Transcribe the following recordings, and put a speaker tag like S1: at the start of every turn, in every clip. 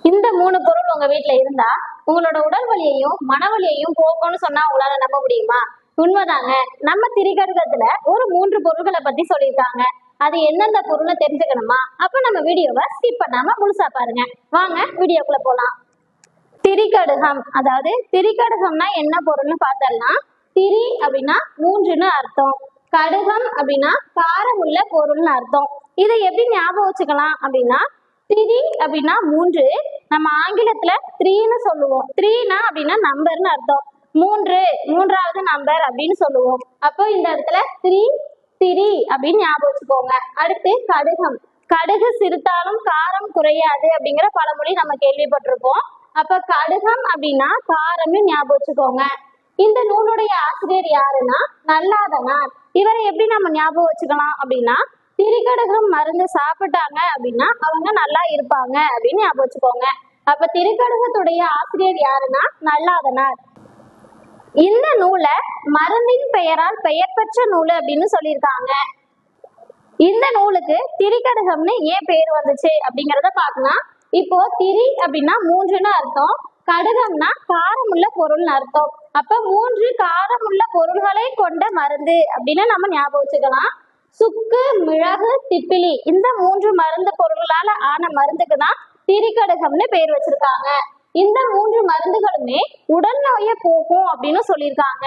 S1: இந்த 3 பொருள் உங்க வீட்ல இருந்தா உங்களோட உடல் வலியையும் மனவலியையும் போக்கும்னு சொன்னா உங்களால நம்ப முடியுமா? உண்மைதாங்க. நம்ம திரிகடுகத்துல ஒரு 3 பொருட்களை பத்தி சொல்லியிருக்காங்க. அது எந்தெந்த பொருள்னு தெரிஞ்சுக்கணுமா? அப்ப நம்ம வீடியோவை ஸ்கிப் பண்ணாம முழுசா பாருங்க. வாங்க வீடியோக்குள்ள போலாம். திரிகடுகம், அதாவது திரிகடுகம்னா என்ன பொருள்னு பார்த்தோம்னா, திரி அப்படின்னா 3ன்னு அர்த்தம், கடுகம் அப்படின்னா காரம் உள்ள பொருள்னு அர்த்தம். இதை எப்படி ஞாபகம் வச்சுக்கலாம் அப்படின்னா, திரி அப்படின்னா 3, நம்ம ஆங்கிலத்துல 3ன்னு சொல்லுவோம். 3னா அப்படின்னா நம்பர்னு அர்த்தம். 3 மூன்றாவது நம்பர் அப்படின்னு சொல்லுவோம். அப்போ இந்த இடத்துல திரி அப்படின்னு ஞாபகம் வச்சுக்கோங்க. அடுத்து கடுகம், கடுகு சிறுத்தாலும் காரம் குறையாது அப்படிங்கிற பழமொழி நம்ம கேள்விப்பட்டிருப்போம். அப்ப கடுகம் அப்படின்னா காரம்னு ஞாபகம் வச்சுக்கோங்க. இந்த நூலுடைய ஆசிரியர் யாருன்னா நல்லாதனார். இவரை எப்படி நம்ம ஞாபகம் வச்சுக்கலாம் அப்படின்னா, திரிகடுகம் மருந்து சாப்பிட்டாங்க அப்படின்னா அவங்க நல்லா இருப்பாங்க அப்படின்னு ஞாபகம் வச்சுக்கோங்க. அப்ப திரிகடுகத்துடைய ஆசிரியர் யாருன்னா நல்லாதனார். இந்த நூலை மருந்தின் பெயரால் பெயர் பெற்ற நூல் அப்படின்னு சொல்லியிருக்காங்க. இந்த நூலுக்கு திரிகடுகம்னு ஏன் பேர் வந்துச்சு அப்படிங்கிறத பார்க்கலாம். இப்போ திரி அப்படின்னா 3ன்னு அர்த்தம், கடுகம்னா காரமுள்ள பொருள்னு அர்த்தம். அப்ப 3 காரமுள்ள பொருள்களை கொண்ட மருந்து அப்படின்னு நம்ம ஞாபகம் வச்சுக்கலாம். சுக்கு, மிளகு, திப்பிலி இந்த 3 மருந்து பொருள்களால ஆன மருந்துக்கு தான் திரிகடுகம்னு பேர் வச்சிருக்காங்க. இந்த 3 மருந்துகளுமே உடல் நோயை போக்கும் அப்படின்னு சொல்லியிருக்காங்க.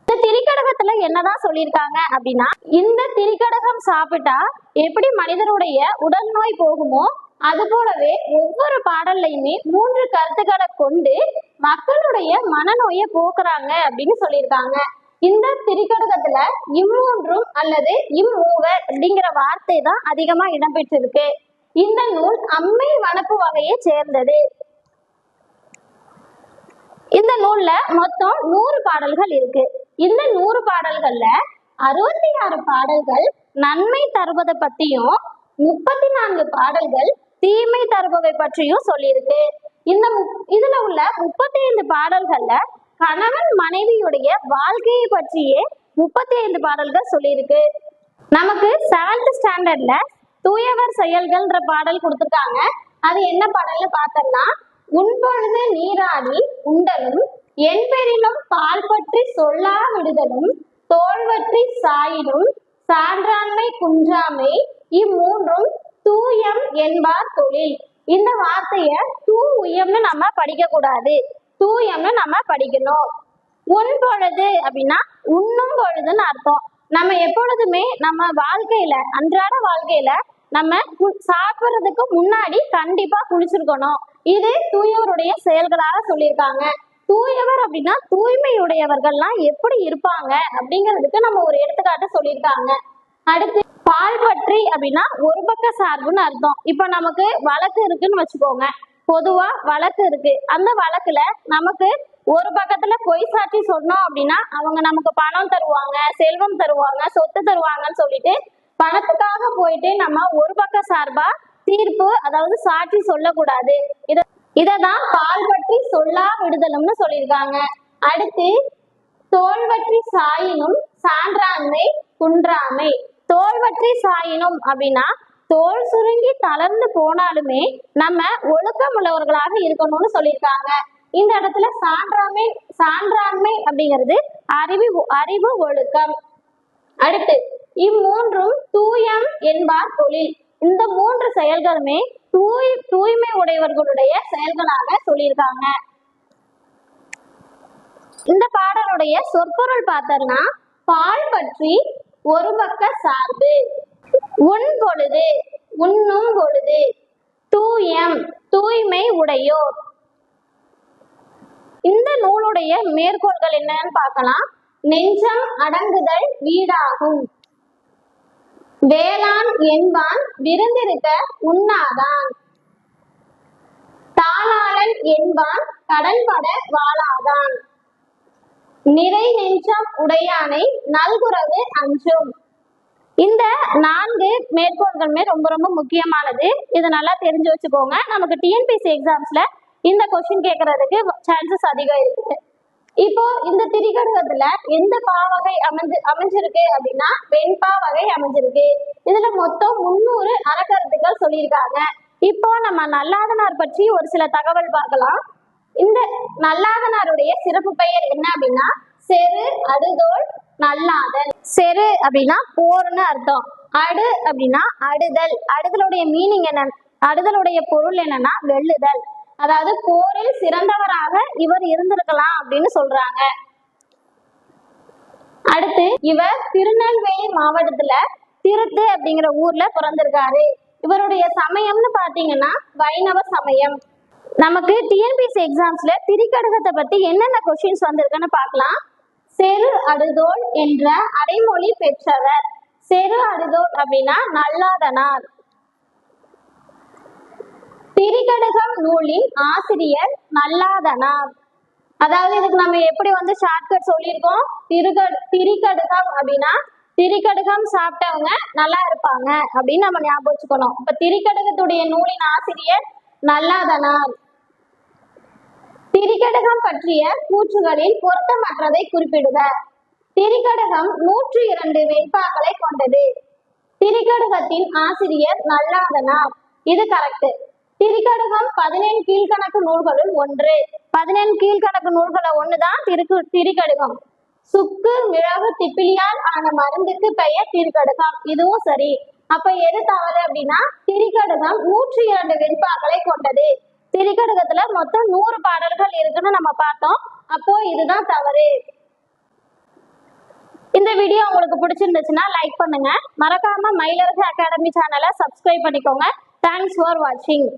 S1: இந்த திரிகடுகத்துல என்னதான் சொல்லியிருக்காங்க அப்படின்னா, இந்த திரிகடுகம் சாப்பிட்டா எப்படி மனிதனுடைய உடல் நோய் போகுமோ அது போலவே ஒவ்வொரு பாடல்லையுமே 3 கருத்துக்களை கொண்டு மக்களுடைய மனநோயை போக்குறாங்க அப்படின்னு சொல்லியிருக்காங்க. இந்த திரிகடுகத்துல இம்மூன்றும் அல்லது இம்மூவர் அப்படிங்கிற வார்த்தை தான் அதிகமா இடம்பெற்றிருக்கு. இந்த நூல் அம்மை வனப்பு வகையை சேர்ந்தது. இந்த நூல்ல மொத்தம் 100 பாடல்கள் இருக்கு. இந்த 100 பாடல்கள்ல 66 பாடல்கள் நன்மை தருவதை பத்தியும் 34 பாடல்கள் தீமை தருபவை பற்றியும் சொல்லியிருக்கு. இதுல உள்ள 35 பாடல்கள்ல கணவன் மனைவியுடைய வாழ்க்கையை பற்றியே 35 பாடல்கள் சொல்லியிருக்கு. நமக்கு 7th ஸ்டாண்டர்ட்ல தூயவர் செயல்கள்ன்ற பாடல் கொடுத்துருக்காங்க. அது என்ன பாடல்னு பார்த்தோம்னா, உண்பொழுது நீராடி உண்டலும் என் பெரினும் பால் பற்றி சொல்லா விடுதலும் தோல்வற்றி சாயினும் சான்றாண்மை குன்றாமை இம்மூன்றும் தூயம் என்பார் தொழில். இந்த வார்த்தைய தூயம்னு நம்ம படிக்க கூடாது, தூயம்னு நம்ம படிக்கணும். உன் பொழுது அப்படின்னா உண்ணும் பொழுதுன்னு அர்த்தம். நம்ம எப்பொழுதுமே நம்ம வாழ்க்கையில அன்றாட வாழ்க்கையில நம்ம சாப்பிடுறதுக்கு முன்னாடி கண்டிப்பா குளிச்சிருக்கணும். இது தூயவருடைய செயல்களாக சொல்லியிருக்காங்க. தூயவர் அப்படின்னா தூய்மையுடையவர்கள்லாம் எப்படி இருப்பாங்க அப்படிங்கிறதுக்கு நம்ம ஒரு எடுத்துக்காட்டு சொல்லியிருக்காங்க. அடுத்து பால் பற்றி அப்படின்னா ஒரு பக்க சார்புன்னு அர்த்தம். இப்ப நமக்கு வழக்கு இருக்குன்னு வச்சுக்கோங்க. பொதுவா வழக்கு இருக்கு, அந்த வழக்குல நமக்கு ஒரு பக்கத்துல பொய் சாட்சி சொன்னோம் அப்படின்னா அவங்க நமக்கு பணம் தருவாங்க, செல்வம் தருவாங்க, சொத்து தருவாங்கன்னு சொல்லிட்டு பணத்துக்காக போயிட்டு நம்ம ஒரு பக்க சார்பா தீர்ப்பு அதாவது சாட்சி சொல்லக்கூடாது. இததான் பால் பற்றி சொல்லா விடுதலும்னு சொல்லியிருக்காங்க. அடுத்து தோல்வற்றி சாயினும் சான்றாண்மை குன்றாமை. தோல்வற்றி சாயினும் அப்படின்னா தோல் சுருங்கி தளர்ந்து போனாலுமே நம்ம ஒழுக்கம் உள்ளவர்களாக இருக்கணும்னு சொல்லியிருக்காங்க. இந்த இடத்துல சான்றாண்மை அப்படிங்கிறது அறிவு ஒழுக்கம். அடுத்து இம்மூன்றும் தூயம் என்பார் தொழில். இந்த 3 செயல்களுமே தூய்மை உடையவர்களுடைய செயல்களாக சொல்லியிருக்காங்க. இந்த பாடலுடைய சொற்பொருள் பார்த்தோம்னா, பால் பற்றி ஒரு பக்க சார்பு, உன் பொழுது உண்ணும் பொழுது, தூயம் தூய்மை உடையோர். இந்த நூலுடைய மேற்கோள்கள் என்னன்னு பார்க்கலாம். நெஞ்சம் அடங்குதல் வீடாகும், வேளாண் என்பான் விருந்திருக்க உண்ணாதான், தாளாளன் என்பான் கடன்பட வாழாதான், நிறை நெஞ்சம் உடையானை நல்குறவு அஞ்சும். இந்த 4 மேற்கோள்களுமே ரொம்ப ரொம்ப முக்கியமானது. இதை நல்லா தெரிஞ்சு வச்சுக்கோங்க. நமக்கு டிஎன்பிஎஸ்சி எக்ஸாம்ஸ்ல இந்த கொஸ்டின் கேட்கறதுக்கு சான்சஸ் அதிகம் இருக்கு. இப்போ இந்த திரிகடுகத்துல எந்த பாவகை அமைஞ்சிருக்கு அப்படின்னா வெண்பா வகை அமைஞ்சிருக்கு. இதுல மொத்தம் 300 அறக்கருத்துக்கள் சொல்லியிருக்காங்க. இப்போ நம்ம நல்லாதனார் பற்றி ஒரு சில தகவல் பார்க்கலாம். இந்த நல்லாதனாருடைய சிறப்பு பெயர் என்ன அப்படின்னா செரு அடுதோள் நல்லாதன். செரு அப்படின்னா போர்னு அர்த்தம். அடு அப்படின்னா அடுதல். அடுதலுடைய மீனிங் என்ன? அடுதலுடைய பொருள் என்னன்னா வெல்லுதல். அதாவது போரில் சிறந்தவராக இவர் இருந்திருக்கலாம் அப்படின்னு சொல்றாங்க. அடுத்து இவர் திருநெல்வேலி மாவட்டத்துல திருத்து அப்படிங்கிற ஊர்ல பிறந்திருக்காரு. இவருடைய சமயம்னு பாத்தீங்கன்னா வைணவ சமயம். நமக்கு டிஎன்பிஎஸ்சி எக்ஸாம்ஸ்ல திரிகடுகத்தை பத்தி என்னென்ன கொஸ்டின்ஸ் வந்திருக்குன்னு பார்க்கலாம். செரு அடுதோள் என்ற அடைமொழி பெற்றவர். செரு அடுதோள் அப்படின்னா நல்லாதனார். திரிகடுகம் நூலின் ஆசிரியர் நல்லாதனார். அதாவது இதுக்கு நம்ம எப்படி ஷார்ட்கட் சொல்லியிருக்கோம். திரிகடுகம் அப்படின்னா திரிகடுகம் சாப்பிட்டவங்க நல்லா இருப்பாங்க அப்படின்னு நம்ம ஞாபகம் வச்சுக்கணும். இப்ப திரிகடுகத்துடைய நூலின் ஆசிரியர் நல்லாதனார். திரிகடுகம் பற்றிய கூற்றுகளில் பொருத்தமற்றதை குறிப்பிடுக. திரிகடுகம் 102 வெண்பாக்களை கொண்டது. திரிகடுகத்தின் ஆசிரியர் நல்லாதனார். இது கரெக்ட். திரிகடுகம் 17 கீழ்கணக்கு நூல்களுள் ஒன்று. 17 கீழ்கணக்கு நூல்களை ஒண்ணுதான் திரிகடுகம். சுக்கு மிளகு திப்பிலியால் ஆன மருந்துக்கு பெயர் திரிகடுகம். இதுவும் சரி. அப்ப எது தவறு அப்படின்னா திரிகடுகம் 102 வெண்பாக்களை கொண்டது. திரிகடுகத்துல மொத்தம் 100 பாடல்கள் இருக்குன்னு நம்ம பார்த்தோம். அப்போ இதுதான் தவறு. இந்த வீடியோ உங்களுக்கு பிடிச்சிருந்துச்சுன்னா லைக் பண்ணுங்க. மறக்காம மயிலரசி அகாடமி சேனலை சப்ஸ்கிரைப் பண்ணிக்கோங்க. தேங்க்ஸ் ஃபார் வாட்சிங்.